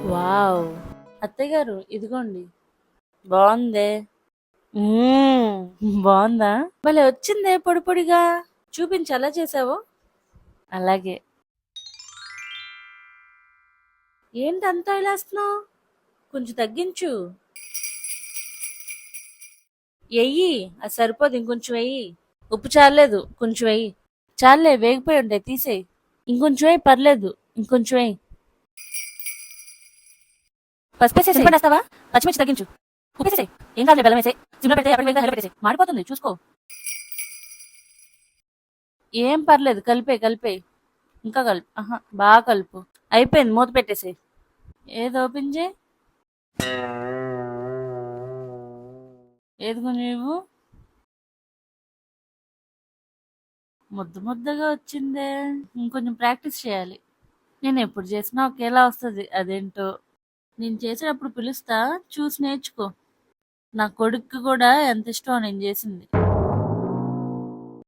Wow! అత్తయ్య గారు ఇదిగోండి. బావుందే. హ్మ్. బావుందా? భలే వచ్చిందే పొడి పొడిగా. చూపించు ఎలా చేసావో. అలాగే. ఏంటి అంత ఇలాస్తున్నావు? కొంచెం తగ్గించు. ఎయ్యి. అది సరిపోదు ఇంకొంచెం వెయ్యి. ఉప్పు చాల్లేదు. కొంచెం వెయ్యి. చాలులే వేగిపోయి ఉంటాయి తీసేయి. ఇంకొంచెం వెయ్యి పర్లేదు. ఇంకొంచెం వెయ్యి. పసుపేసేసి చింపడేస్తావా? పచ్చిమిర్చి తగ్గించు. ఉప్పేసేసేయ్. ఏం కాదులే బెల్లం వేసేయ్. సిమ్లో పెడితే ఎప్పటికి వేగితే హైలో పెట్టేసేయ్. మాడిపోతుంది చూసుకో. ఏం పర్లేదు కలిపేయ్ కలిపేయ్. ఇంకా కలుపు. ఆహా బాగా కలుపు. అయిపోయింది మూత పెట్టేసేయ్. ఏది ఓపెన్ చేయి. ఏది కొంచెం ఇవ్వు. ముద్ద ముద్దగా వచ్చిందే. ఇంకొంచెం ప్రాక్టీస్ చేయాలి. నేను ఎప్పుడు చేసినా ఒకేలా వస్తుంది అదేంటో. నేను చేసేటప్పుడు పిలుస్తా చూసి నేర్చుకో. నా కొడుక్కి కూడా ఎంత ఇష్టమో నేను చేసింది.